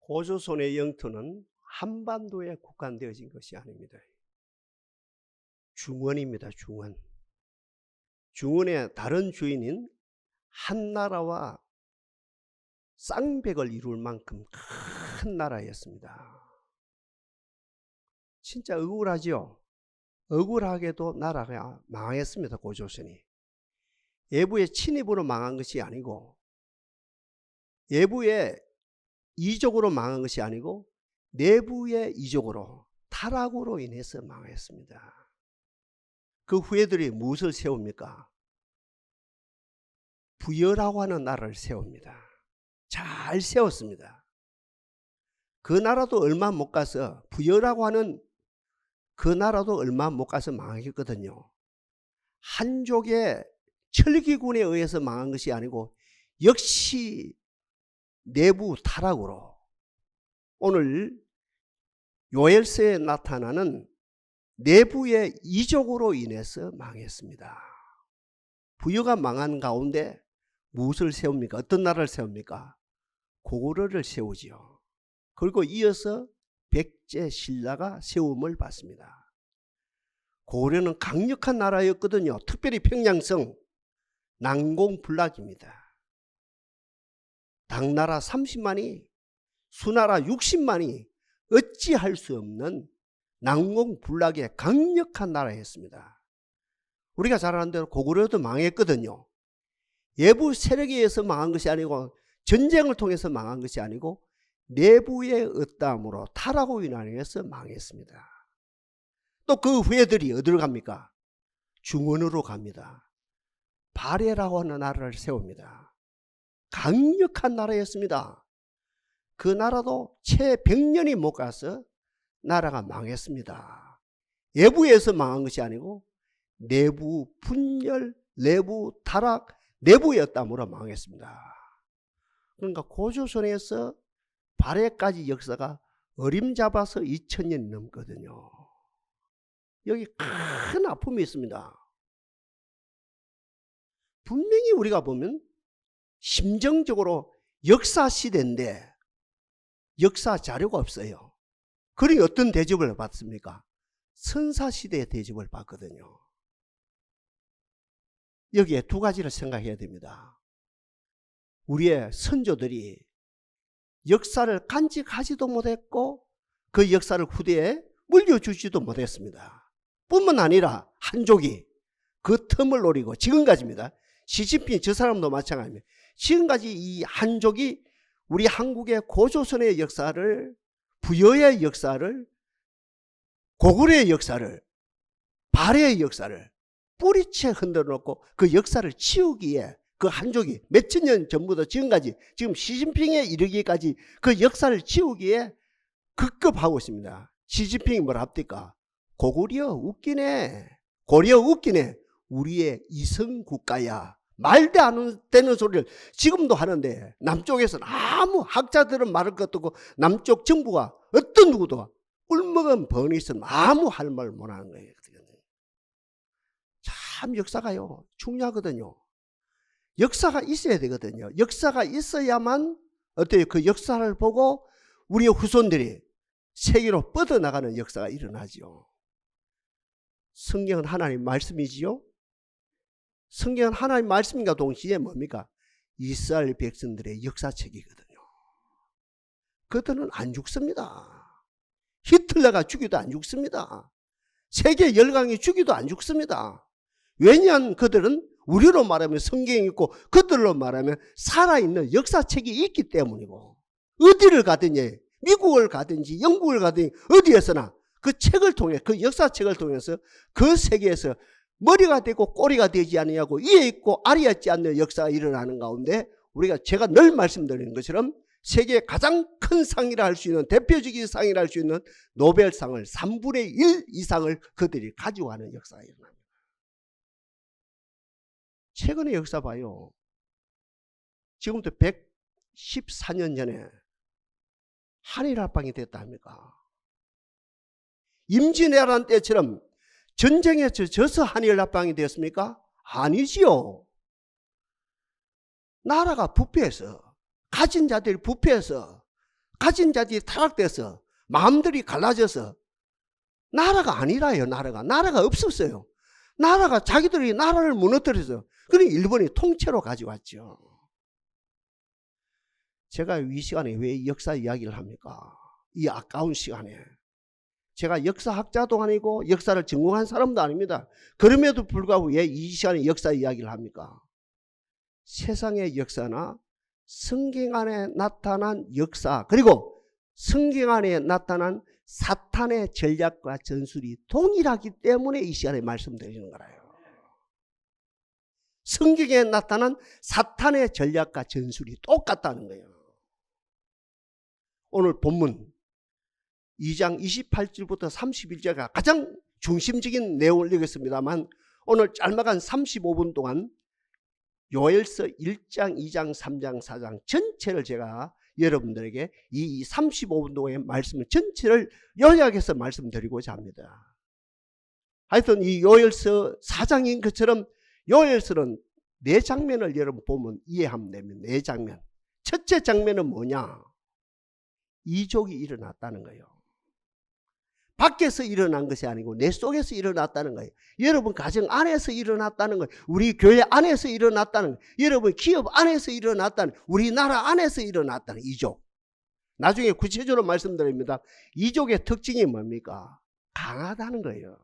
고조선의 영토는 한반도에 국한되어진 것이 아닙니다. 중원입니다. 중원. 중원의 다른 주인인 한나라와 쌍벽을 이룰 만큼 큰 나라였습니다. 진짜 억울하죠. 억울하게도 나라가 망했습니다. 고조선이. 외부의 침입으로 망한 것이 아니고, 외부의 이적으로 망한 것이 아니고 내부의 이적으로, 타락으로 인해서 망했습니다. 그 후예들이 무엇을 세웁니까? 부여라고 하는 나라를 세웁니다. 잘 세웠습니다. 그 나라도 얼마 못 가서, 부여라고 하는 그 나라도 얼마 못 가서 망했거든요. 한족의 철기군에 의해서 망한 것이 아니고 역시 내부 타락으로, 오늘 요엘서에 나타나는 내부의 이적으로 인해서 망했습니다. 부여가 망한 가운데 무엇을 세웁니까? 어떤 나라를 세웁니까? 고구려를 세우지요. 그리고 이어서 백제 신라가 세움을 받습니다. 고구려는 강력한 나라였거든요. 특별히 평양성 난공불락입니다. 당나라 30만이, 수나라 60만이 어찌할 수 없는 난공불락의 강력한 나라였습니다. 우리가 잘 아는 대로 고구려도 망했거든요. 외부 세력에 의해서 망한 것이 아니고, 전쟁을 통해서 망한 것이 아니고 내부의 어떠함으로, 타락으로 인해서 망했습니다. 또 그 후예들이 어디로 갑니까? 중원으로 갑니다. 발해라고 하는 나라를 세웁니다. 강력한 나라였습니다. 그 나라도 채 100년이 못 가서 나라가 망했습니다. 외부에서 망한 것이 아니고 내부 분열, 내부 타락, 내부였다므로 망했습니다. 그러니까 고조선에서 발해까지 역사가 어림잡아서 2000년이 넘거든요. 여기 큰 아픔이 있습니다. 분명히 우리가 보면 심정적으로 역사 시대인데 역사 자료가 없어요. 그러니 어떤 대접을 받습니까? 선사시대의 대접을 받거든요. 여기에 두 가지를 생각해야 됩니다. 우리의 선조들이 역사를 간직하지도 못했고 그 역사를 후대에 물려주지도 못했습니다. 뿐만 아니라 한족이 그 틈을 노리고 지금까지입니다. 시진핑 저 사람도 마찬가지입니다. 지금까지 이 한족이 우리 한국의 고조선의 역사를, 부여의 역사를, 고구려의 역사를, 발해의 역사를 뿌리채 흔들어 놓고 그 역사를 치우기에, 그 한족이 몇천 년 전부터 지금까지, 지금 시진핑에 이르기까지 그 역사를 치우기에 급급하고 있습니다. 시진핑이 뭐라 합니까? 고구려 웃기네, 고려 웃기네, 우리의 이성국가야. 말도 안 되는 소리를 지금도 하는데, 남쪽에서는 아무 학자들은 말할 것도 없고 남쪽 정부가 어떤 누구도 꿀먹은 번이 있으면 아무 할 말 못하는 거예요. 참 역사가요 중요하거든요. 역사가 있어야 되거든요. 역사가 있어야만 어때요? 그 역사를 보고 우리의 후손들이 세계로 뻗어나가는 역사가 일어나죠. 성경은 하나님 말씀이지요. 성경은 하나님 말씀과 동시에 뭡니까? 이스라엘 백성들의 역사책이거든요. 그들은 안 죽습니다. 히틀러가 죽여도 안 죽습니다. 세계 열강이 죽여도 안 죽습니다. 왜냐하면 그들은 우리로 말하면 성경이 있고 그들로 말하면 살아있는 역사책이 있기 때문이고, 어디를 가든지 미국을 가든지 영국을 가든지 어디에서나 그 책을 통해, 그 역사책을 통해서 그 세계에서 머리가 되고 꼬리가 되지 않느냐고 위에 있고 아래에 있지 않는 역사가 일어나는 가운데, 우리가 제가 늘 말씀드리는 것처럼 세계 가장 큰 상이라 할 수 있는, 대표적인 상이라 할 수 있는 노벨상을 3분의 1 이상을 그들이 가지고 가는 역사가 일어납니다. 최근의 역사 봐요. 지금부터 114년 전에 한일합방이 됐다 합니까? 임진왜란 때처럼 전쟁에 져서 한일합방이 되었습니까? 아니지요. 나라가 부패해서, 가진 자들이 부패해서 가진 자들이 타락돼서 마음들이 갈라져서 나라가 아니라요. 나라가 없었어요. 나라가 자기들이 나라를 무너뜨려서 그러니 일본이 통째로 가져왔죠. 제가 이 시간에 왜 역사 이야기를 합니까? 이 아까운 시간에. 제가 역사학자도 아니고 역사를 전공한 사람도 아닙니다. 그럼에도 불구하고 왜 이 시간에 역사 이야기를 합니까? 세상의 역사나 성경 안에 나타난 역사, 그리고 성경 안에 나타난 사탄의 전략과 전술이 동일하기 때문에 이 시간에 말씀드리는 거라요. 성경에 나타난 사탄의 전략과 전술이 똑같다는 거예요. 오늘 본문 2장 28절부터 31절가 가장 중심적인 내용을 읽었습니다만 오늘 짤막한 35분 동안 요엘서 1장, 2장, 3장, 4장 전체를 제가 여러분들에게 이 35분 동안의 말씀을 전체를 요약해서 말씀드리고자 합니다. 하여튼 이 요엘서 4장인 것처럼 요엘서는 4장면을 여러분 보면 이해하면 됩니다. 4장면. 첫째 장면은 뭐냐? 이족이 일어났다는 거예요. 밖에서 일어난 것이 아니고 내 속에서 일어났다는 거예요. 여러분 가정 안에서 일어났다는 거예요. 우리 교회 안에서 일어났다는 거예요. 여러분 기업 안에서 일어났다는 거예요. 우리나라 안에서 일어났다는 이족. 나중에 구체적으로 말씀드립니다. 이족의 특징이 뭡니까? 강하다는 거예요.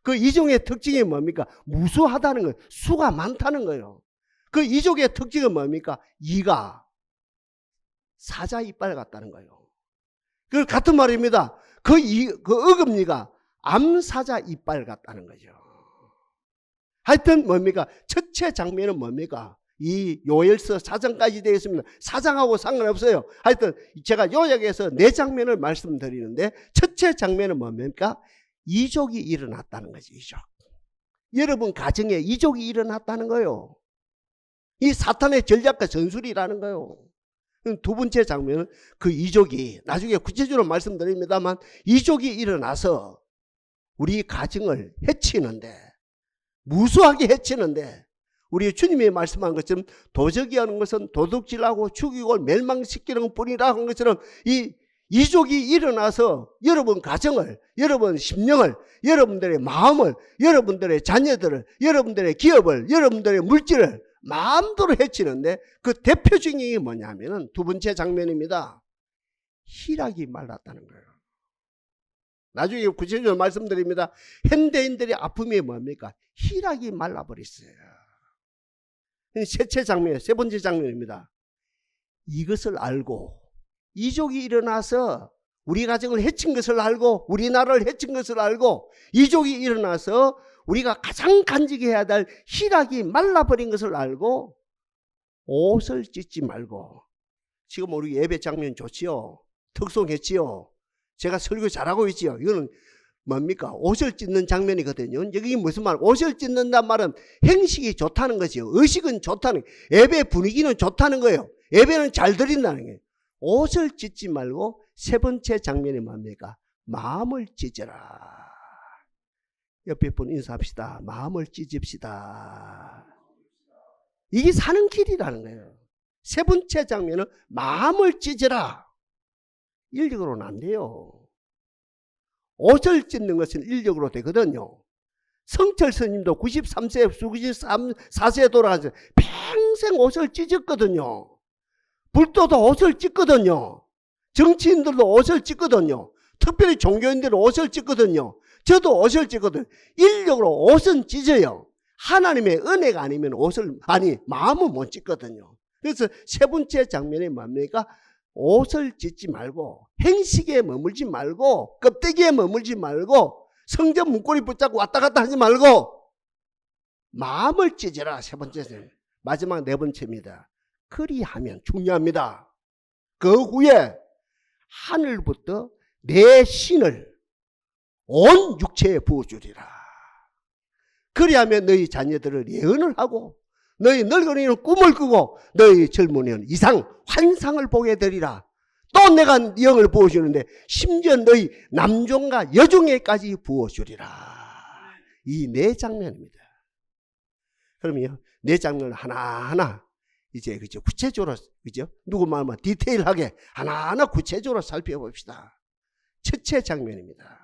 그 이족의 특징이 뭡니까? 무수하다는 거예요. 수가 많다는 거예요. 그 이족의 특징은 뭡니까? 이가 사자 이빨 같다는 거예요. 그 같은 말입니다. 그 어금니가 암사자 이빨 같다는 거죠. 하여튼 뭡니까? 첫째 장면은 뭡니까? 이 요엘서 4장까지 되어 있습니다. 4장하고 상관없어요. 하여튼 제가 요약해서 4장면을 말씀드리는데 첫째 장면은 뭡니까? 이족이 일어났다는 거죠. 이족. 여러분 가정에 이족이 일어났다는 거예요. 이 사탄의 전략과 전술이라는 거예요. 두 번째 장면은 그 이족이 나중에 구체적으로 말씀드립니다만 이족이 일어나서 우리 가정을 해치는데 무수하게 해치는데 우리 주님이 말씀한 것처럼 도적이 하는 것은 도둑질하고 죽이고 멸망시키는 뿐이라 한 것처럼 이 이족이 일어나서 여러분 가정을, 여러분 심령을, 여러분들의 마음을, 여러분들의 자녀들을, 여러분들의 기업을, 여러분들의 물질을 마음대로 해치는데 그 대표적인 게 뭐냐면은 두 번째 장면입니다. 희락이 말랐다는 거예요. 나중에 구체적으로 말씀드립니다. 현대인들의 아픔이 뭡니까? 희락이 말라버렸어요. 셋째 장면, 세 번째 장면입니다. 이것을 알고 이족이 일어나서 우리 가정을 해친 것을 알고 우리나라를 해친 것을 알고 이족이 일어나서 우리가 가장 간직해야 될 희락이 말라버린 것을 알고 옷을 찢지 말고 지금 우리 예배 장면 좋지요. 특송했지요. 제가 설교 잘하고 있지요. 이거는 뭡니까? 옷을 찢는 장면이거든요. 여기 무슨 말? 옷을 찢는단 말은 행식이 좋다는 거지요. 의식은 좋다는 거예요. 예배 분위기는 좋다는 거예요. 예배는 잘 드린다는 거예요. 옷을 찢지 말고 세 번째 장면이 뭡니까? 마음을 찢어라. 옆에 분 인사합시다. 마음을 찢읍시다. 이게 사는 길이라는 거예요. 세 번째 장면은 마음을 찢어라. 인력으로는 안 돼요. 옷을 찢는 것은 인력으로 되거든요. 성철 스님도 93세, 94세에 돌아가서 평생 옷을 찢었거든요. 불도도 옷을 찢거든요. 정치인들도 옷을 찢거든요. 특별히 종교인들은 옷을 찢거든요. 저도 옷을 찢거든요. 인력으로 옷은 찢어요. 하나님의 은혜가 아니면 마음은 못 찢거든요. 그래서 세 번째 장면이 뭡니까? 옷을 찢지 말고 행식에 머물지 말고 껍데기에 머물지 말고 성전 문고리 붙잡고 왔다 갔다 하지 말고 마음을 찢어라. 세 번째. 마지막 네 번째입니다. 그리하면 중요합니다. 그 후에 하늘부터 내 신을 온 육체에 부어주리라. 그리하면 너희 자녀들을 예언을 하고 너희 늙은이는 꿈을 꾸고 너희 젊은이는 이상 환상을 보게 되리라. 또 내가 영을 부어주는데 심지어 너희 남종과 여종에까지 부어주리라. 이 네 장면입니다. 그러면 네 장면 하나하나 이제 그죠? 구체적으로 그죠? 누구 말만 디테일하게 하나하나 구체적으로 살펴봅시다. 첫째 장면입니다.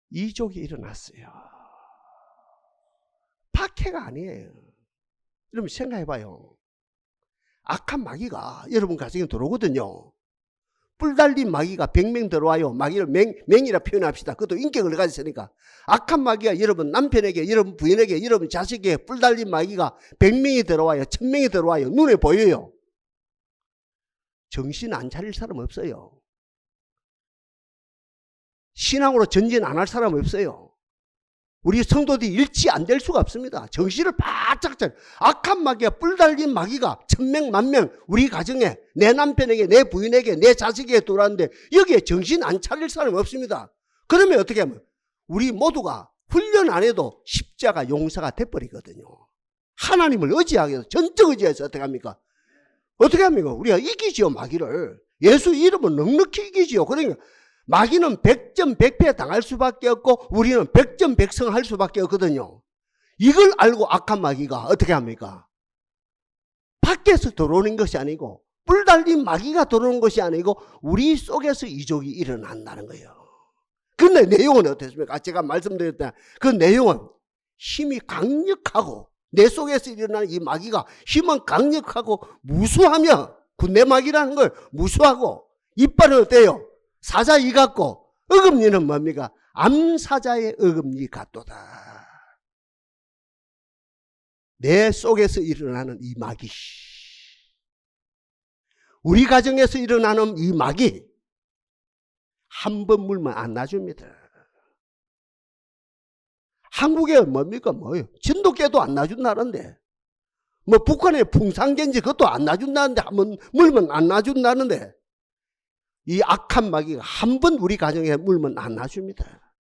이족이 일어났어요. 박해가 아니에요. 여러분 생각해봐요. 악한 마귀가 여러분 가정에 들어오거든요. 뿔 달린 마귀가 100명 들어와요. 마귀를 맹이라 표현합시다. 그것도 인격을 가졌으니까. 악한 마귀가 여러분 남편에게, 여러분 부인에게, 여러분 자식에게 뿔 달린 마귀가 100명이 들어와요. 1000명이 들어와요. 눈에 보여요. 정신 안 차릴 사람 없어요. 신앙으로 전진 안 할 사람 없어요. 우리 성도들이 일치 안 될 수가 없습니다. 정신을 바짝 차려. 악한 마귀가, 뿔 달린 마귀가 1000명, 10,000명 우리 가정에, 내 남편에게, 내 부인에게, 내 자식에게 들어왔는데 여기에 정신 안 차릴 사람 없습니다. 그러면 어떻게 하면 우리 모두가 훈련 안 해도 십자가 용사가 돼버리거든요. 하나님을 의지하게 해서, 전적 의지해서 어떻게 합니까? 어떻게 합니까? 우리가 이기지요, 마귀를. 예수 이름은 넉넉히 이기지요. 그러니까 마귀는 100점 100패 당할 수밖에 없고 우리는 100점 100승 할 수밖에 없거든요. 이걸 알고 악한 마귀가 어떻게 합니까? 밖에서 들어오는 것이 아니고 뿔 달린 마귀가 들어오는 것이 아니고 우리 속에서 이족이 일어난다는 거예요. 근데 내용은 어떻습니까? 제가 말씀드렸다. 그 내용은 힘이 강력하고 내 속에서 일어나는 이 마귀가 힘은 강력하고 무수하며 군대 마귀라는 걸 무수하고 이빨은 어때요? 사자 이 같고 어금니는 뭡니까? 암사자의 어금니 같도다. 내 속에서 일어나는 이 마귀, 우리 가정에서 일어나는 이 마귀 한 번 물면 안 놔줍니다. 한국에 뭡니까? 뭐요? 진돗개도 안 놔준다는데, 뭐 북한에 풍산개인지 그것도 안 놔준다는데, 한 번 물면 안 놔준다는데, 이 악한 마귀가 한 번 우리 가정에 물면 안 놔줍니다.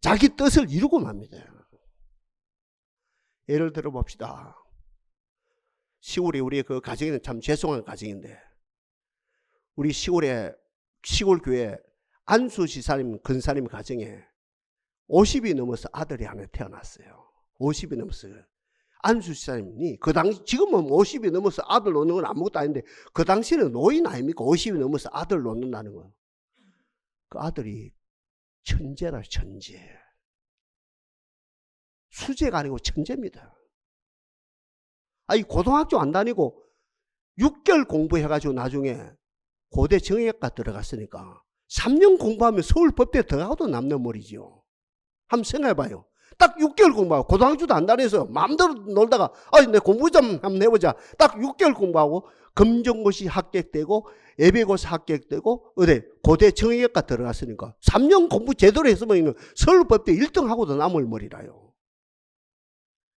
자기 뜻을 이루고 맙니다. 예를 들어 봅시다. 시골에 우리 그 가정에는 참 죄송한 가정인데, 우리 시골에 시골 교회 안수 지사님 근사님 가정에 50이 넘어서 아들이 하나 태어났어요. 50이 넘었어요. 안수 지사님이 그 당시, 지금은 50이 넘어서 아들 놓는 건 아무것도 아닌데 그 당시에는 노인 아닙니까? 50이 넘어서 아들 놓는다는 거. 그 아들이 천재라, 천재. 수재가 아니고 천재입니다. 아니 고등학교 안 다니고 6개월 공부해가지고 나중에 고대 정형외과 들어갔으니까 3년 공부하면 서울법대 들어가도 남는 머리죠. 한번 생각해봐요. 딱 6개월 공부하고 고등학교도 안 다녀서 마음대로 놀다가 내 공부 좀 한번 해보자. 딱 6개월 공부하고 검정고시 합격되고 예비고사 합격되고 어디 고대 정형외과 들어갔으니까 3년 공부 제대로 했으면 서울법대 1등하고도 남을 머리라요.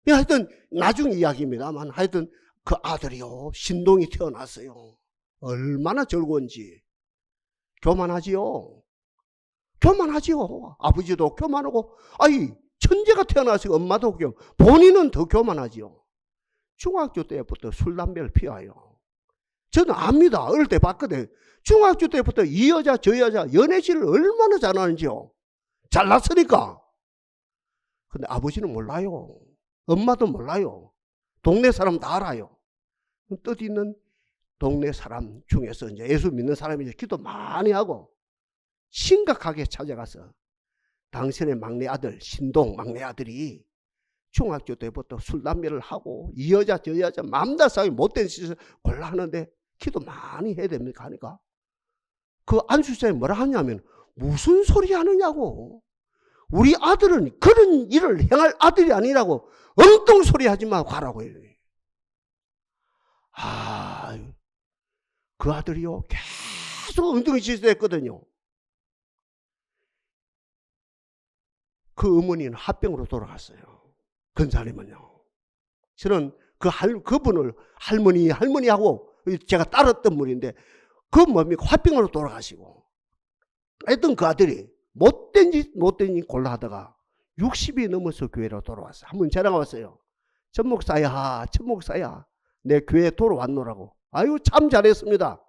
하여튼 나중 이야기입니다만 하여튼 그 아들이요 신동이 태어났어요. 얼마나 즐거운지. 교만하지요. 교만하지요. 아버지도 교만하고 천재가 태어나서 엄마도 본인은 더 교만하지요. 중학교 때부터 술 담배를 피워요. 저는 압니다. 어릴 때 봤거든. 중학교 때부터 이 여자 저 여자 연애질을 얼마나 잘하는지요. 잘났으니까. 근데 아버지는 몰라요. 엄마도 몰라요. 동네 사람 다 알아요. 뜻있는 동네 사람 중에서 이제 예수 믿는 사람이 이제 기도 많이 하고 심각하게 찾아가서 당신의 막내 아들 신동 막내 아들이 중학교 때부터 술 담배를 하고 이 여자 저 여자 마음다 싸게 못된 짓을 골라 하는데 기도 많이 해야 됩니까 하니까 그 안수사에 뭐라 하냐면 무슨 소리 하느냐고. 우리 아들은 그런 일을 행할 아들이 아니라고 엉뚱 소리 하지 마 가라고 해요. 그 아들이요 계속 엉뚱이 짓을 했거든요. 그 어머니는 합병으로 돌아갔어요. 근사님은요. 저는 그분을 할머니하고 제가 따랐던 분인데 그 뭡니까 합병으로 돌아가시고 하여튼 그 아들이 못된 짓 골라 하다가 60이 넘어서 교회로 돌아왔어요. 한번 전화가 왔어요. 전 목사야 내 교회에 돌아왔노라고. 아유 참 잘했습니다.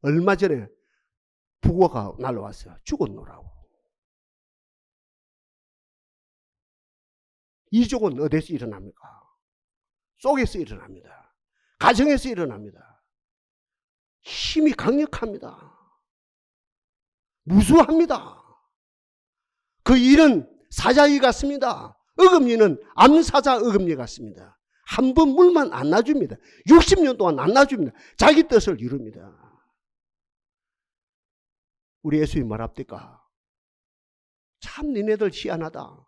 얼마 전에 부고가 날라왔어요. 죽었노라고. 이족은 어디서 일어납니까? 속에서 일어납니다. 가정에서 일어납니다. 힘이 강력합니다. 무수합니다. 그 일은 사자의 같습니다. 어금니는 암사자 어금니 같습니다. 한 번 물만 안 놔줍니다. 60년 동안 안 놔줍니다. 자기 뜻을 이룹니다. 우리 예수님 말합니까? 참 니네들 희한하다.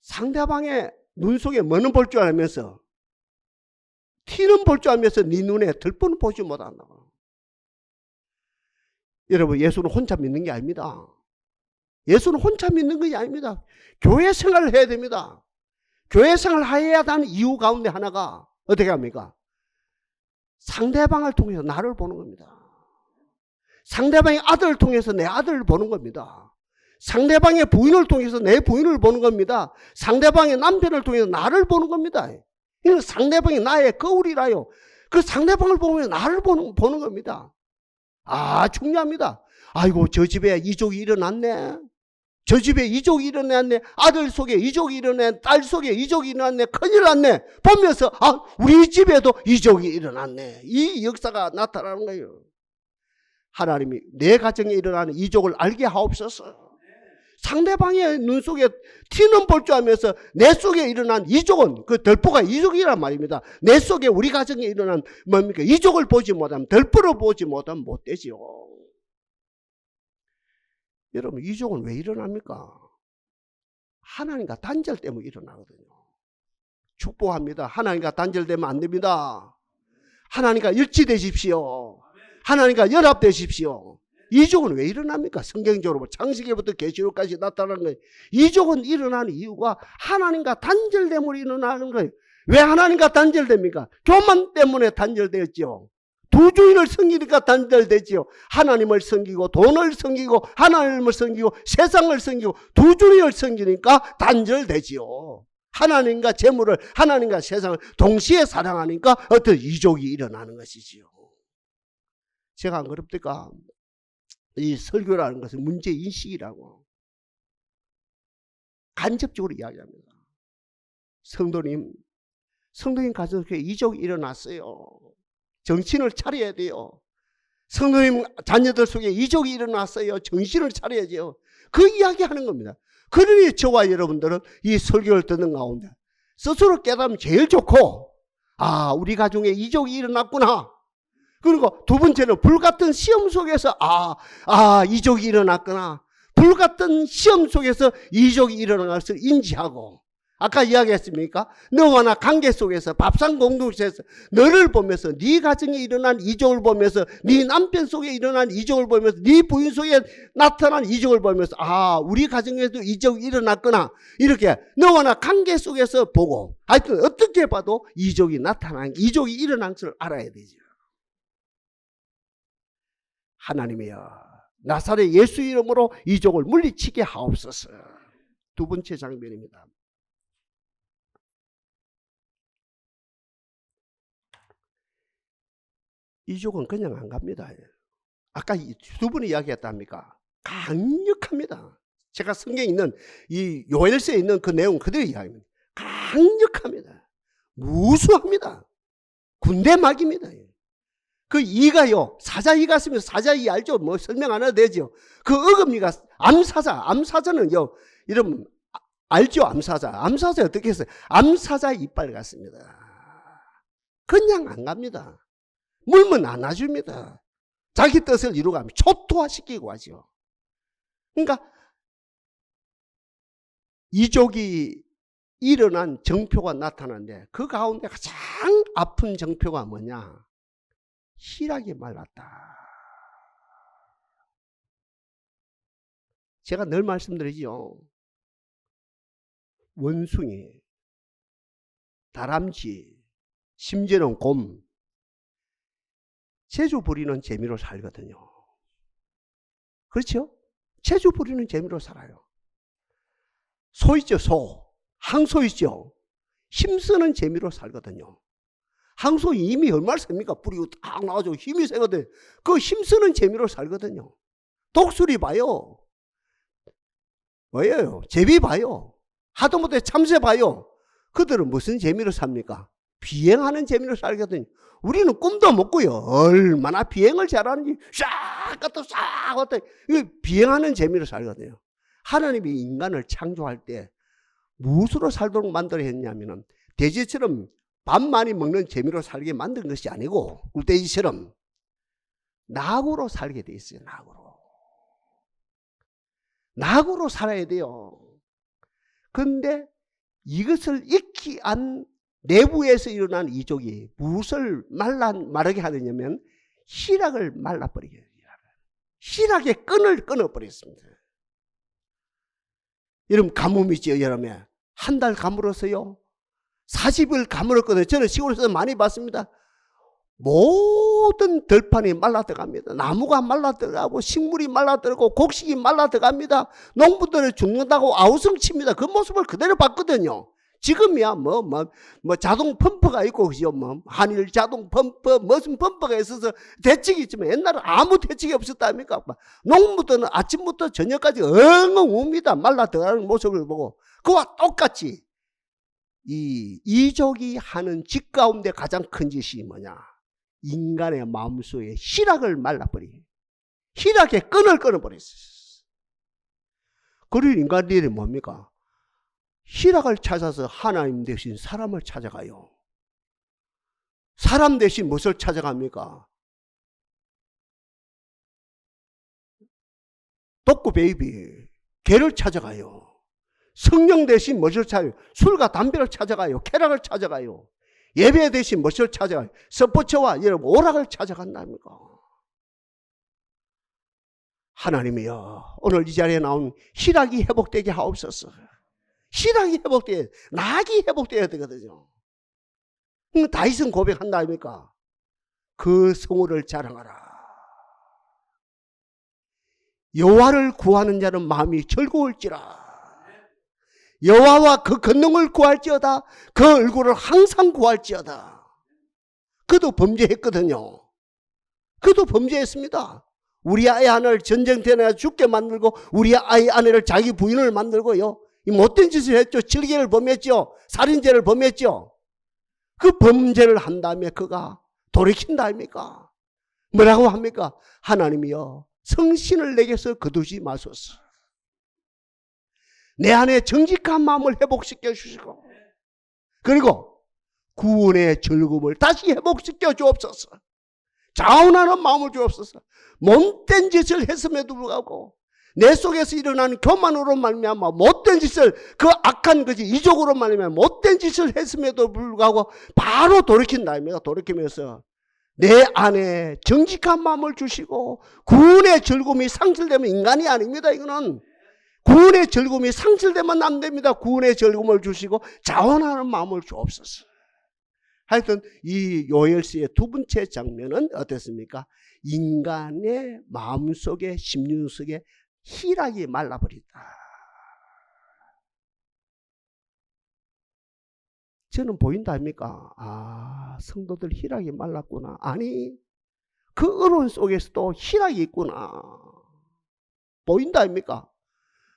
상대방의 눈 속에 뭐는 볼 줄 알면서 티는 볼 줄 알면서 네 눈에 들보는 보지 못한다고. 여러분, 예수는 혼자 믿는 게 아닙니다. 예수는 혼자 믿는 것이 아닙니다. 교회 생활을 해야 됩니다. 교회 생활을 해야 하는 이유 가운데 하나가 어떻게 합니까? 상대방을 통해서 나를 보는 겁니다. 상대방의 아들을 통해서 내 아들을 보는 겁니다. 상대방의 부인을 통해서 내 부인을 보는 겁니다. 상대방의 남편을 통해서 나를 보는 겁니다. 이건 상대방이 나의 거울이라요. 그 상대방을 보면 나를 보는 겁니다. 아, 중요합니다. 아이고, 저 집에 이족이 일어났네. 저 집에 이족이 일어났네. 아들 속에 이족이 일어났네. 딸 속에 이족이 일어났네. 큰일 났네. 보면서 아, 우리 집에도 이족이 일어났네. 이 역사가 나타나는 거예요. 하나님이 내 가정에 일어나는 이족을 알게 하옵소서. 상대방의 눈 속에 티는 볼 줄 알면서 내 속에 일어난 이족은 그 덜보가 이족이란 말입니다. 내 속에 우리 가정에 일어난 뭡니까? 이족을 보지 못하면 덜보를 보지 못하면 못 되지요. 여러분, 이족은 왜 일어납니까? 하나님과 단절 때문에 일어나거든요. 축복합니다. 하나님과 단절되면 안 됩니다. 하나님과 일치되십시오. 하나님과 연합되십시오. 이족은 왜 일어납니까? 성경적으로 창세기부터 계시록까지 나타나는 거예요. 이족은 일어나는 이유가 하나님과 단절됨으로 일어나는 거예요. 왜 하나님과 단절됩니까? 교만 때문에 단절되었죠. 두 주인을 섬기니까 단절되지요. 하나님을 섬기고 돈을 섬기고 하나님을 섬기고 세상을 섬기고 두 주인을 섬기니까 단절되지요. 하나님과 재물을 하나님과 세상을 동시에 사랑하니까 어떤 이족이 일어나는 것이지요. 제가 안 그럽니까? 이 설교라는 것은 문제인식이라고 간접적으로 이야기합니다. 성도님 가정 속에 이족이 일어났어요. 정신을 차려야 돼요. 성도님 자녀들 속에 이족이 일어났어요. 정신을 차려야죠. 그 이야기하는 겁니다. 그러니 저와 여러분들은 이 설교를 듣는 가운데 스스로 깨달으면 제일 좋고, 아, 우리 가정에 이족이 일어났구나. 그리고 두 번째는 불같은 시험 속에서 이족이 일어났구나. 불같은 시험 속에서 이족이 일어난 것을 인지하고, 아까 이야기했습니까? 너와 나 관계 속에서 밥상 공동체에서 너를 보면서 네 가정에 일어난 이족을 보면서 네 남편 속에 일어난 이족을 보면서 네 부인 속에 나타난 이족을 보면서 아, 우리 가정에도 이족이 일어났구나. 이렇게 너와 나 관계 속에서 보고 하여튼 어떻게 봐도 이족이 이족이 일어난 것을 알아야 되죠. 하나님이여, 나사렛 예수 이름으로 이족을 물리치게 하옵소서. 두 번째 장면입니다. 이족은 그냥 안 갑니다. 아까 두 분이 이야기했답니까? 강력합니다. 제가 성경에 있는 이 요엘서에 있는 그 내용 그대로 이야기합니다. 강력합니다. 무수합니다. 군대 막입니다. 그 이가요, 사자이 같으면 사자이 알죠? 뭐 설명 안 해도 되죠. 그 어금니가 암사자는요, 여러분 알죠? 암사자 어떻게 했어요? 암사자 이빨 같습니다. 그냥 안 갑니다. 물면 안 놔줍니다. 자기 뜻을 이루고 하면 초토화시키고 하죠. 그러니까 이족이 일어난 정표가 나타났는데 그 가운데 가장 아픈 정표가 뭐냐? 희락이 말랐다. 제가 늘 말씀드리죠. 원숭이, 다람쥐, 심지어는 곰, 재주 부리는 재미로 살거든요. 그렇죠? 재주 부리는 재미로 살아요. 소 있죠, 소. 항소 있죠. 힘쓰는 재미로 살거든요. 항소 힘이 얼마나 셉니까? 뿌리고 딱 나와서 힘이 세거든. 그 힘쓰는 재미로 살거든요. 독수리 봐요. 뭐예요? 제비 봐요. 하다못해 참새 봐요. 그들은 무슨 재미로 삽니까? 비행하는 재미로 살거든요. 우리는 꿈도 못 꾸요. 얼마나 비행을 잘하는지 싹 갔다 싹 왔다. 이거 비행하는 재미로 살거든요. 하나님이 인간을 창조할 때 무엇으로 살도록 만들어 했냐면은 돼지처럼 밥 많이 먹는 재미로 살게 만든 것이 아니고 꿀돼지처럼 낙으로 살게 돼 있어요. 낙으로 살아야 돼요. 그런데 이것을 익히 안 내부에서 일어난 이족이 무엇을 마르게 하느냐면 희락을 말라버리게 해요. 희락의 끈을 끊어버렸습니다. 여러분 가뭄 있지요. 여러분 한 달 가물었어요. 40일 가물었거든요. 저는 시골에서 많이 봤습니다. 모든 들판이 말라들어갑니다. 나무가 말라들어가고 식물이 말라들어가고 곡식이 말라들어갑니다. 농부들이 죽는다고 아우성칩니다. 그 모습을 그대로 봤거든요. 지금이야 자동 펌프가 있고 그죠? 한일 자동 펌프 무슨 펌프가 있어서 대책이 있지만 옛날에 아무 대책이 없었다니까. 농부들은 아침부터 저녁까지 엉엉 웁니다. 말라들어가는 모습을 보고 그와 똑같이 이 이족이 하는 짓 가운데 가장 큰 짓이 뭐냐? 인간의 마음속에 희락을 말라버리게, 희락의 끈을 끊어버렸어요. 그런 인간들이 뭡니까? 희락을 찾아서 하나님 대신 사람을 찾아가요. 사람 대신 무엇을 찾아갑니까? 독구 베이비, 개를 찾아가요. 성령 대신 무엇을 찾아가요? 술과 담배를 찾아가요. 쾌락을 찾아가요. 예배 대신 무엇을 찾아가요? 스포츠와 여러분 오락을 찾아간답니까? 하나님이여 오늘 이 자리에 나온 희락이 회복되게 하옵소서. 희락이 회복돼야, 낙이 회복돼야 되거든요. 다윗은 고백한다 아닙니까? 그 성호를 자랑하라. 여호와를 구하는 자는 마음이 즐거울지라. 여호와와 그 권능을 구할지어다. 그 얼굴을 항상 구할지어다. 그도 범죄했거든요. 그도 범죄했습니다. 우리 아이 아내를 전쟁터에 죽게 만들고 우리 아이 아내를 자기 부인을 만들고요. 이 못된 짓을 했죠. 질개를 범했죠. 살인죄를 범했죠. 그 범죄를 한 다음에 그가 돌이킨다 아닙니까? 뭐라고 합니까? 하나님이여 성신을 내게서 거두지 마소서. 내 안에 정직한 마음을 회복시켜 주시고 그리고 구원의 즐거움을 다시 회복시켜 주옵소서. 자원하는 마음을 주옵소서. 못된 짓을 했음에도 불구하고 내 속에서 일어나는 교만으로 말미암아 못된 짓을 그 악한 것이 이적으로 말미암아 못된 짓을 했음에도 불구하고 바로 돌이킨다입니다. 돌이키면서 내 안에 정직한 마음을 주시고 구원의 즐거움이 상실되면 인간이 아닙니다. 이거는 구원의 즐거움이 상실되면 안 됩니다. 구원의 즐거움을 주시고 자원하는 마음을 주옵소서. 하여튼 이 요엘서의 두 번째 장면은 어땠습니까? 인간의 마음속에 심령 속에 희락이 말라버린다. 저는 보인다 아닙니까? 아, 성도들 희락이 말랐구나. 아니, 그 어려운 속에서도 희락이 있구나. 보인다 아닙니까?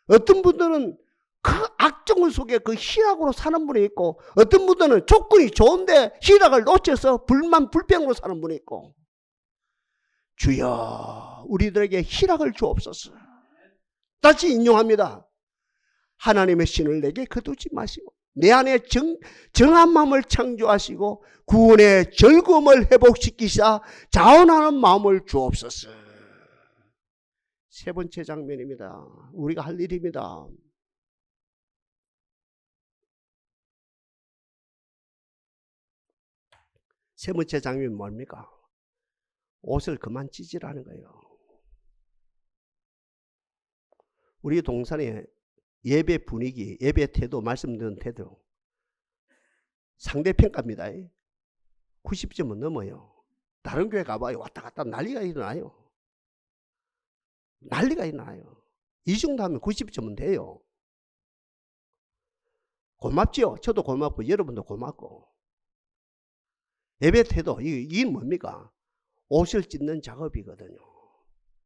어떤 분들은 그 악정 속에 그 희락으로 사는 분이 있고 어떤 분들은 조건이 좋은데 희락을 놓쳐서 불만 불평으로 사는 분이 있고 주여 우리들에게 희락을 주옵소서. 다시 인용합니다. 하나님의 신을 내게 거두지 마시고 내 안에 정한 마음을 창조하시고 구원의 즐거움을 회복시키사 자원하는 마음을 주옵소서. 세 번째 장면입니다. 우리가 할 일입니다. 세 번째 장면은 뭡니까? 옷을 그만 찢으라는 거예요. 우리 동산의 예배 분위기, 예배 태도, 말씀드린 태도 상대평가입니다. 90점은 넘어요. 다른 교회 가봐요. 왔다 갔다 난리가 일어나요. 난리가 일어나요. 이 정도 하면 90점은 돼요. 고맙지요. 저도 고맙고 여러분도 고맙고. 예배 태도 이게 뭡니까? 옷을 찢는 작업이거든요.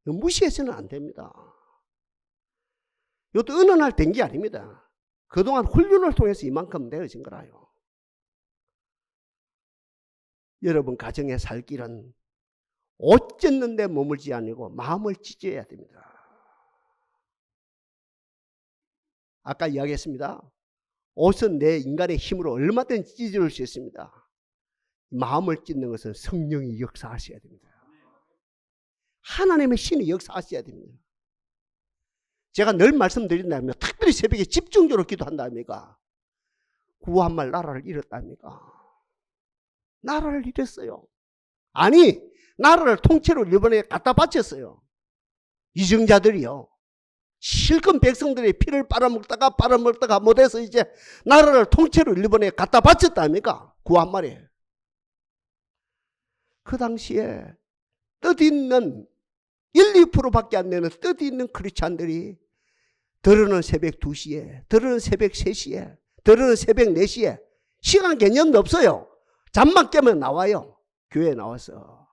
무시해서는 안 됩니다. 이것도 어느 날 된 게 아닙니다. 그동안 훈련을 통해서 이만큼 되어진 거라요. 여러분 가정에 살 길은 옷 찢는 데 머물지 아니고 마음을 찢어야 됩니다. 아까 이야기했습니다. 옷은 내 인간의 힘으로 얼마든지 찢어질 수 있습니다. 마음을 찢는 것은 성령이 역사하셔야 됩니다. 하나님의 신이 역사하셔야 됩니다. 제가 늘 말씀드린다면 특별히 새벽에 집중적으로 기도한다니까 구한말 나라를 잃었답니까? 나라를 잃었어요. 아니 나라를 통째로 일본에 갖다 바쳤어요. 이정자들이요. 실컷 백성들의 피를 빨아먹다가 못해서 이제 나라를 통째로 일본에 갖다 바쳤답니까? 구한말에. 그 당시에 뜻있는 1, 2%밖에 안 되는 뜻있는 크리스찬들이 들으는 새벽 2시에, 들으는 새벽 3시에, 들으는 새벽 4시에 시간 개념도 없어요. 잠만 깨면 나와요. 교회에 나와서.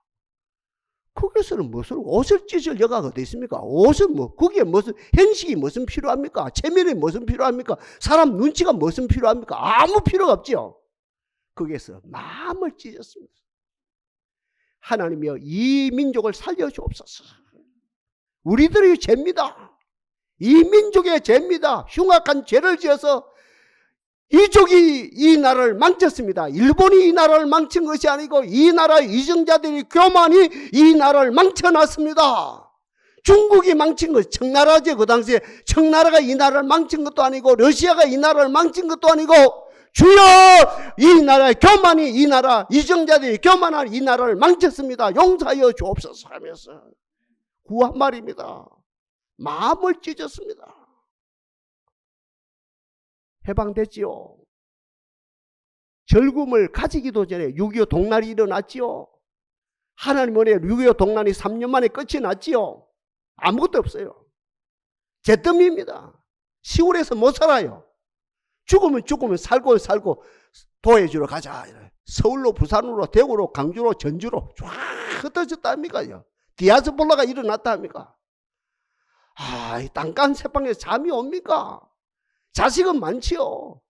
거기서는 무슨 옷을 찢을 여가가 어디 있습니까? 옷은 뭐, 거기에 무슨 행식이 무슨 필요합니까? 체면이 무슨 필요합니까? 사람 눈치가 무슨 필요합니까? 아무 필요가 없죠. 거기에서 마음을 찢었습니다. 하나님이여 이 민족을 살려주옵소서. 우리들의 죄입니다. 이 민족의 죄입니다. 흉악한 죄를 지어서 이족이 이 나라를 망쳤습니다. 일본이 이 나라를 망친 것이 아니고 이 나라의 이정자들이 교만이 이 나라를 망쳐놨습니다. 중국이 망친 것, 청나라죠. 그 당시에 청나라가 이 나라를 망친 것도 아니고 러시아가 이 나라를 망친 것도 아니고 주여 이 나라의 교만이 이 나라 이정자들이 교만한 이 나라를 망쳤습니다. 용서하여 주옵소서 하면서 구한 말입니다. 마음을 찢었습니다. 해방됐지요. 절금을 가지기도 전에 6.25 동란이 일어났지요. 하나님 은혜 6.25 동란이 3년 만에 끝이 났지요. 아무것도 없어요. 잿더미입니다. 시골에서 못 살아요. 죽으면 살고 도해주러 가자. 서울로 부산으로 대구로 강주로 전주로 쫙 흩어졌다 합니까? 디아스폴라가 일어났다 합니까? 이 땅간 새방에 잠이 옵니까? 자식은 많지요.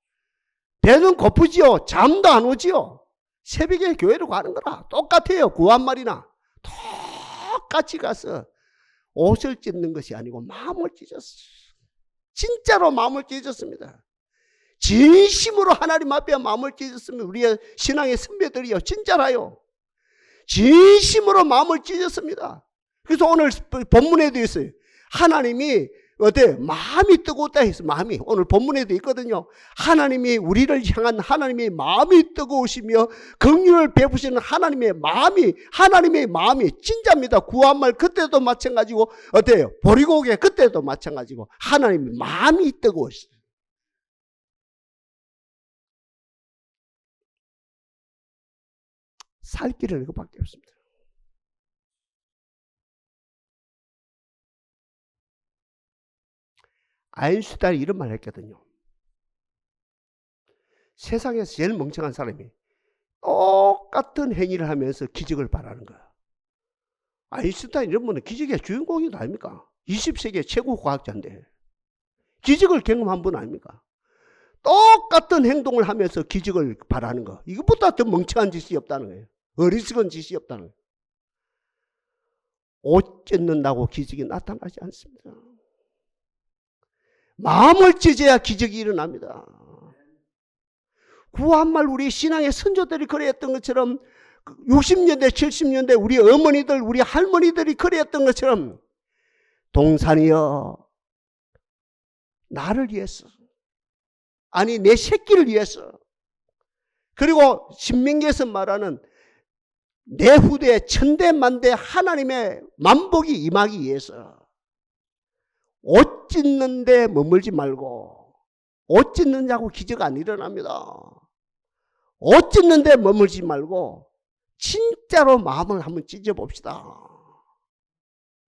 배는 고프지요. 잠도 안 오지요. 새벽에 교회로 가는 거라 똑같아요. 구한말이나 똑같이 가서 옷을 찢는 것이 아니고 마음을 찢었어요. 진짜로 마음을 찢었습니다. 진심으로 하나님 앞에 마음을 찢었으면 우리의 신앙의 선배들이요 진짜라요. 진심으로 마음을 찢었습니다. 그래서 오늘 본문에도 있어요. 하나님이 어때? 마음이 뜨겁다 했어. 마음이 오늘 본문에도 있거든요. 하나님이 우리를 향한 하나님의 마음이 뜨거우시며 긍휼을 베푸시는 하나님의 마음이 진짜입니다. 구한말 그때도 마찬가지고 어때요? 보리고개 그때도 마찬가지고 하나님의 마음이 뜨거우시죠. 살 길은 이거밖에 없습니다. 아인슈타인이 이런 말을 했거든요. 세상에서 제일 멍청한 사람이 똑같은 행위를 하면서 기적을 바라는 거야. 아인슈타인 이런 분은 기적의 주인공이 아닙니까? 20세기의 최고 과학자인데 기적을 경험한 분 아닙니까? 똑같은 행동을 하면서 기적을 바라는 거. 이것보다 더 멍청한 짓이 없다는 거예요. 어리석은 짓이 없다는 거예요. 옷 찢는다고 기적이 나타나지 않습니다. 마음을 찢어야 기적이 일어납니다. 구한말 우리 신앙의 선조들이 그랬던 것처럼 60년대 70년대 우리 어머니들 우리 할머니들이 그랬던 것처럼 동산이여 나를 위해서 아니 내 새끼를 위해서 그리고 신명기에서 말하는 내 후대에 천대만대 하나님의 만복이 임하기 위해서 옷 찢는 데 머물지 말고 옷 찢느냐고 기적 안 일어납니다. 옷 찢는 데 머물지 말고 진짜로 마음을 한번 찢어봅시다.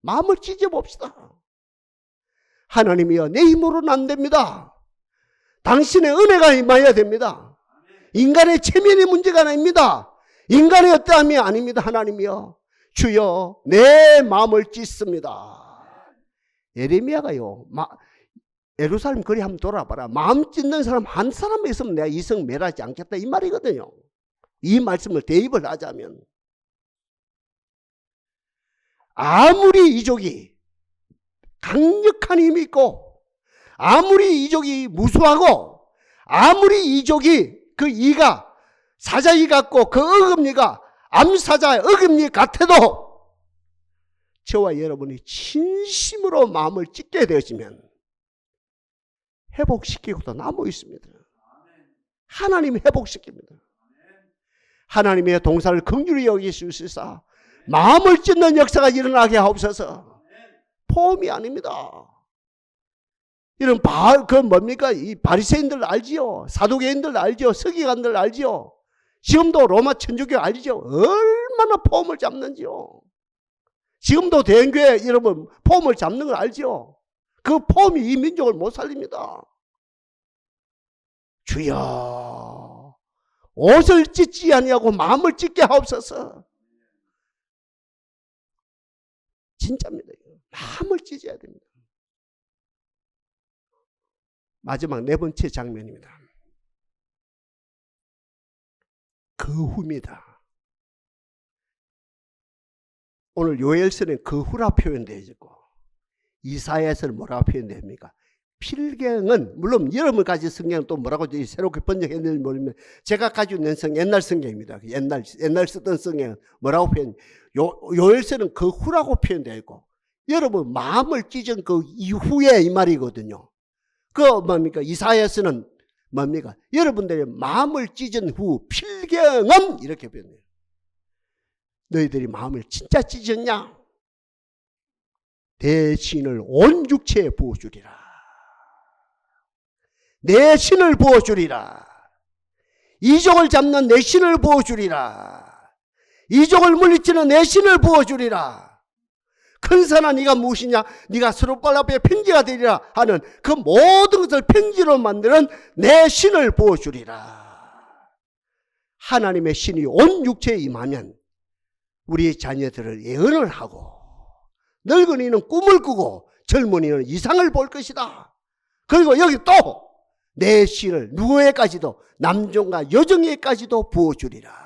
마음을 찢어봅시다. 하나님이여 내 힘으로는 안 됩니다. 당신의 은혜가 임하여야 됩니다. 인간의 체면의 문제가 아닙니다. 인간의 어떠함이 아닙니다. 하나님이여 주여 내 마음을 찢습니다. 예레미야가요 예루살렘 거리 한번 돌아봐라. 마음 찢는 사람 한 사람 있으면 내가 이성 멸하지 않겠다 이 말이거든요. 이 말씀을 대입을 하자면 아무리 이족이 강력한 힘이 있고 아무리 이족이 무수하고 아무리 이족이 그 이가 사자이 같고 그 어금니가 암사자의 어금니 같아도 저와 여러분이 진심으로 마음을 찢게 되어지면 회복시키고도 남아 있습니다. 하나님이 회복시킵니다. 하나님의 동사를 긍휼히 여기시사 마음을 찢는 역사가 일어나게 하옵소서. 포함이 아닙니다. 이런 그 뭡니까? 이 바리새인들 알지요? 사두개인들 알지요? 서기관들 알지요? 지금도 로마 천주교 알지요? 얼마나 폼을 잡는지요? 지금도 대형교회 여러분 폼을 잡는 걸 알지요? 그 폼이 이 민족을 못 살립니다. 주여 옷을 찢지 아니하고 마음을 찢게 하옵소서. 진짜입니다. 마음을 찢어야 됩니다. 마지막 네 번째 장면입니다. 그 후입니다. 오늘 요엘서는 그 후라 표현되어 있고 이사야서는 뭐라고 표현됩니까? 필경은 물론 여러분까지 성경은 또 뭐라고 새롭게 번역했는지 모르면 제가 가지고 있는 성경 옛날 성경입니다. 옛날 쓰던 성경은 뭐라고 표현? 요엘서는 그 후라고 표현되어 있고 여러분 마음을 찢은 그 이후에 이 말이거든요. 그 뭡니까? 이사야서는 뭡니까? 여러분들의 마음을 찢은 후 필경은 이렇게 표현해요. 너희들이 마음을 진짜 찢었냐? 내 신을 온 육체에 부어주리라. 내 신을 부어주리라. 이족을 잡는 내 신을 부어주리라. 이족을 물리치는 내 신을 부어주리라. 큰 산아 네가 무엇이냐? 네가 스룹발 앞에 평지가 되리라 하는 그 모든 것을 평지로 만드는 내 신을 부어주리라. 하나님의 신이 온 육체에 임하면 우리의 자녀들을 예언을 하고 늙은이는 꿈을 꾸고 젊은이는 이상을 볼 것이다. 그리고 여기 또 내 신을 누구에까지도 남종과 여종에까지도 부어주리라.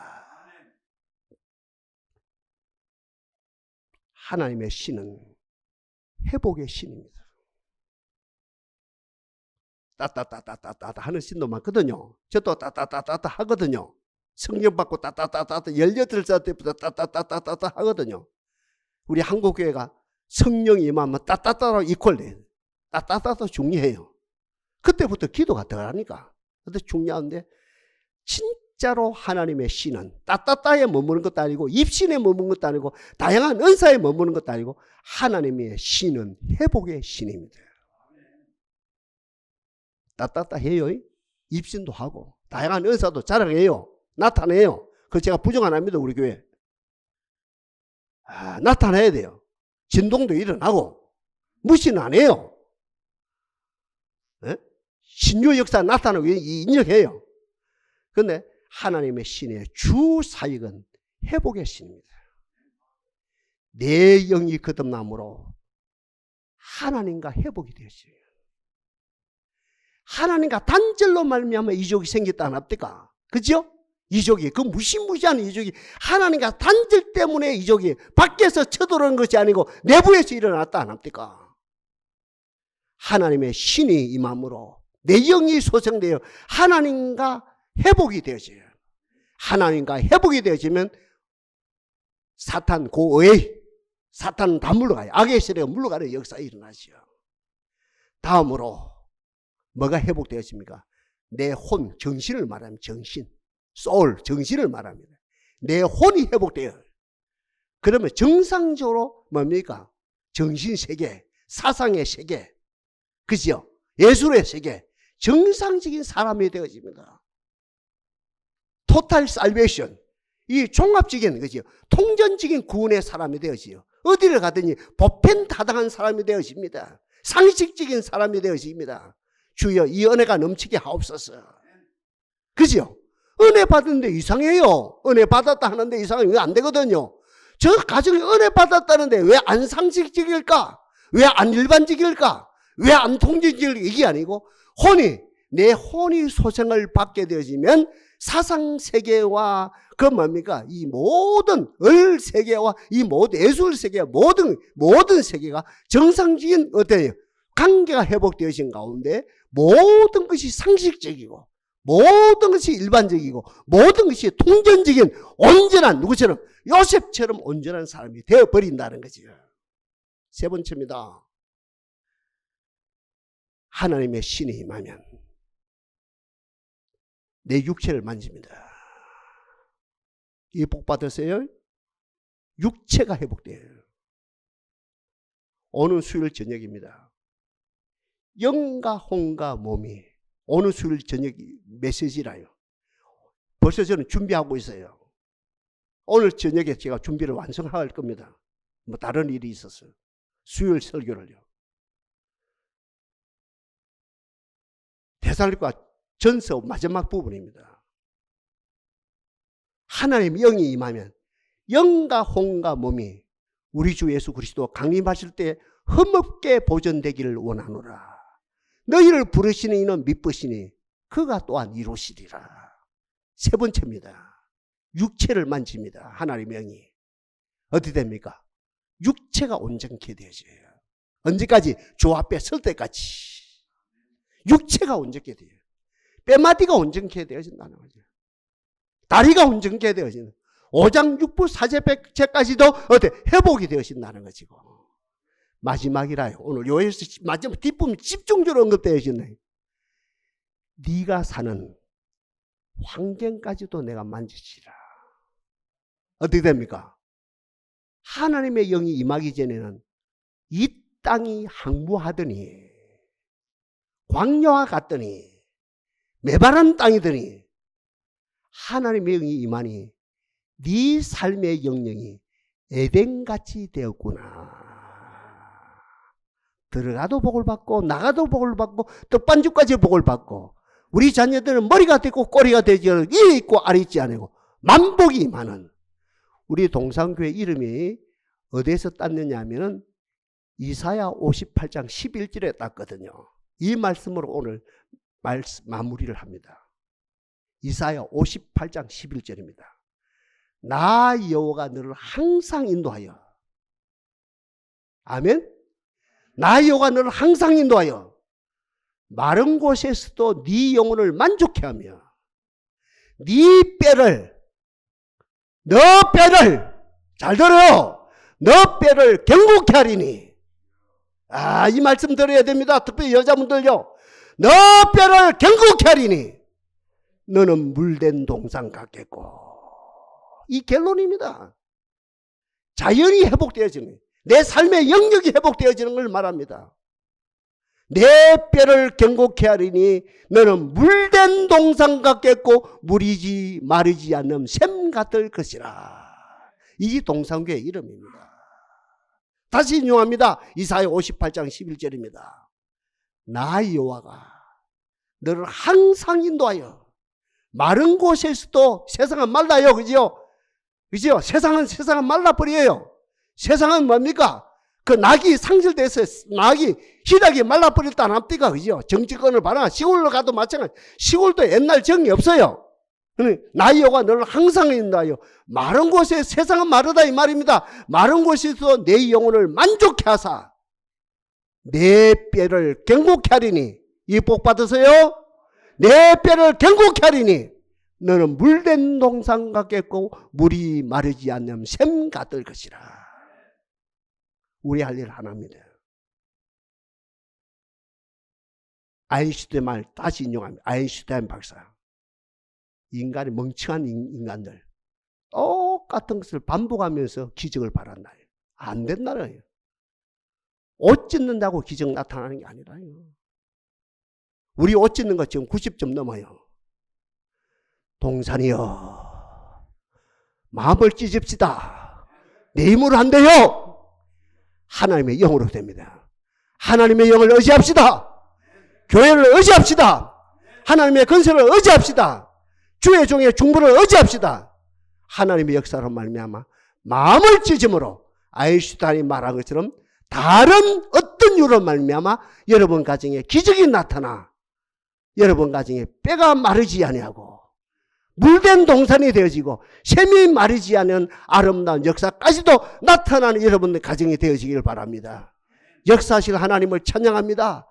하나님의 신은 회복의 신입니다. 따따따따따따 하는 신도 많거든요. 저도 따따따따따 하거든요. 성령 받고 따따따따따 18살 때부터 따따따따따 하거든요. 우리 한국교회가 성령이 임하면 따따따로 이퀄돼요. 따따따따 중요해요. 그때부터 기도가 들어가니까. 근데 중요한데 진짜로 하나님의 신은 따따따에 머무는 것도 아니고 입신에 머무는 것도 아니고 다양한 은사에 머무는 것도 아니고 하나님의 신은 회복의 신입니다. 따따따 해요. 입신도 하고 다양한 은사도 자랑해요. 나타내요. 그거 제가 부정 안 합니다. 우리 교회. 나타내야 돼요. 진동도 일어나고 무시는 안 해요. 네? 신유 역사 나타나고 인정해요. 그런데 하나님의 신의 주 사역은 회복의 신입니다. 내 영이 거듭남으로 하나님과 회복이 되었어요. 하나님과 단절로 말미암아 이족이 생겼다 안 합니까? 그죠? 이족이 그 무시무시한 이족이 하나님과 단절 때문에 이족이 밖에서 쳐들어오는 것이 아니고 내부에서 일어났다 안 합니까? 하나님의 신이 임함으로 내 영이 소생되어 하나님과 회복이 되어져요. 하나님과 회복이 되어지면 사탄 고의 사탄은 다 물러가요. 악의 세력은 물러가는 역사가 일어나죠. 다음으로 뭐가 회복되었습니까? 내 혼, 정신을 말하면 정신, 소울, 정신을 말합니다. 내 혼이 회복돼요. 그러면 정상적으로 뭡니까? 정신세계, 사상의 세계, 그죠? 예술의 세계, 정상적인 사람이 되어집니다. 토탈 살베이션, 이 종합적인, 그죠? 통전적인 구원의 사람이 되어지요. 어디를 가든지 보편다당한 사람이 되어집니다. 상식적인 사람이 되어집니다. 주여 이 은혜가 넘치게 하옵소서. 그죠? 은혜 받았는데 이상해요. 은혜 받았다 하는데 이상하면 안 되거든요. 저 가정이 은혜 받았다는데 왜 안 상식적일까? 왜 안 일반적일까? 왜 안 통전적일까? 이게 아니고 내 혼이 소생을 받게 되어지면 사상세계와 그 뭡니까? 이 모든 을 세계와 이 모든 예술 세계 모든 세계가 정상적인 어때요? 관계가 회복되어진 가운데 모든 것이 상식적이고 모든 것이 일반적이고 모든 것이 통전적인 온전한 누구처럼 요셉처럼 온전한 사람이 되어버린다는 거죠. 세 번째입니다. 하나님의 신이 임하면 내 육체를 만집니다. 이 복 받으세요? 육체가 회복돼요. 오늘 수요일 저녁입니다. 영과 혼과 몸이 오늘 수요일 저녁 메시지라요. 벌써 저는 준비하고 있어요. 오늘 저녁에 제가 준비를 완성할 겁니다. 뭐 다른 일이 있었어요. 수요일 설교를요. 데살로니가 전서 마지막 부분입니다. 하나님의 영이 임하면 영과 혼과 몸이 우리 주 예수 그리스도 강림하실 때 흠없게 보존되기를 원하노라. 너희를 부르시는 이는 믿으시니 그가 또한 이루시리라. 세 번째입니다. 육체를 만집니다. 하나님의 영이. 어떻게 됩니까? 육체가 온전케 되어져요. 언제까지? 주 앞에 설 때까지. 육체가 온전케 돼요. 뼈마디가 온전케 되어진다는 거죠. 다리가 온전케 되어지는. 오장육부 사제백체까지도 어때? 회복이 되어진다는 거지. 마지막이라요. 오늘 요에서 마지막 뒷부분 집중적으로 언급되어지네. 네가 사는 환경까지도 내가 만지시라. 어떻게 됩니까? 하나님의 영이 임하기 전에는 이 땅이 황무하더니 광야와 같더니 메바른 땅이더니 하나님의 영이 임하니 네 삶의 영령이 에덴같이 되었구나. 들어가도 복을 받고 나가도 복을 받고 떡반죽까지 복을 받고 우리 자녀들은 머리가 되고 꼬리가 되지 않고 이에 있고 아래 있지 않고 만복이 임하는 우리 동산교회 이름이 어디에서 땄느냐 하면 이사야 58장 11절에 땄거든요. 이 말씀으로 오늘 마무리를 합니다. 이사야 58장 11절입니다. 나 여호와가 너를 항상 인도하여. 아멘. 나 여호와가 너를 항상 인도하여 마른 곳에서도 네 영혼을 만족해 하며 네 뼈를 너 뼈를 잘 들어요. 너 뼈를 견고케 하리니. 이 말씀 들어야 됩니다. 특별히 여자분들요. 너 뼈를 견고케 하리니 너는 물된 동상 같겠고. 이 결론입니다. 자연이 회복되어지는, 내 삶의 영역이 회복되어지는 걸 말합니다. 내 뼈를 견고케 하리니 너는 물된 동상 같겠고 물이지 마르지 않는 샘 같을 것이라. 이 동산교의 이름입니다. 다시 인용합니다. 이사야 58장 11절입니다. 나 여호와가 너를 항상 인도하여 마른 곳에서도 세상은 말라요. 그죠? 그죠? 세상은 말라버려요. 세상은 뭡니까? 그 낙이 상실돼서 낙이 희락이 말라버렸다 납니까? 그죠? 정치권을 봐라. 시골로 가도 마찬가지. 시골도 옛날 정이 없어요. 나 여호와 너를 항상 인도하여 마른 곳에 세상은 마르다 이 말입니다. 마른 곳에서 내 영혼을 만족케 하사 내 뼈를 견고케 하리니. 이 복 받으세요. 내 뼈를 견고케 하리니 너는 물된 동상 같겠고 물이 마르지 않는 샘 같을 것이라. 우리 할 일 하나입니다. 아인슈타인 말 다시 인용합니다. 아인슈타인 박사. 인간이 멍청한 인간들 똑같은 것을 반복하면서 기적을 바란다. 안 된다는. 옷 찢는다고 기적 나타나는 게 아니라요. 우리 옷 찢는 거 지금 90점 넘어요. 동산이여 마음을 찢읍시다. 내 힘으로 안 돼요. 하나님의 영으로 됩니다. 하나님의 영을 의지합시다. 교회를 의지합시다. 하나님의 건설을 의지합시다. 주의 종의 중보를 의지합시다. 하나님의 역사로 말미암아 마음을 찢음으로 아인슈타인이 말한 것처럼 다른 어떤 이유로 말미암아 여러분 가정에 기적이 나타나 여러분 가정에 뼈가 마르지 아니하고 물된 동산이 되어지고 샘이 마르지 않은 아름다운 역사까지도 나타나는 여러분의 가정이 되어지길 바랍니다. 역사하실 하나님을 찬양합니다.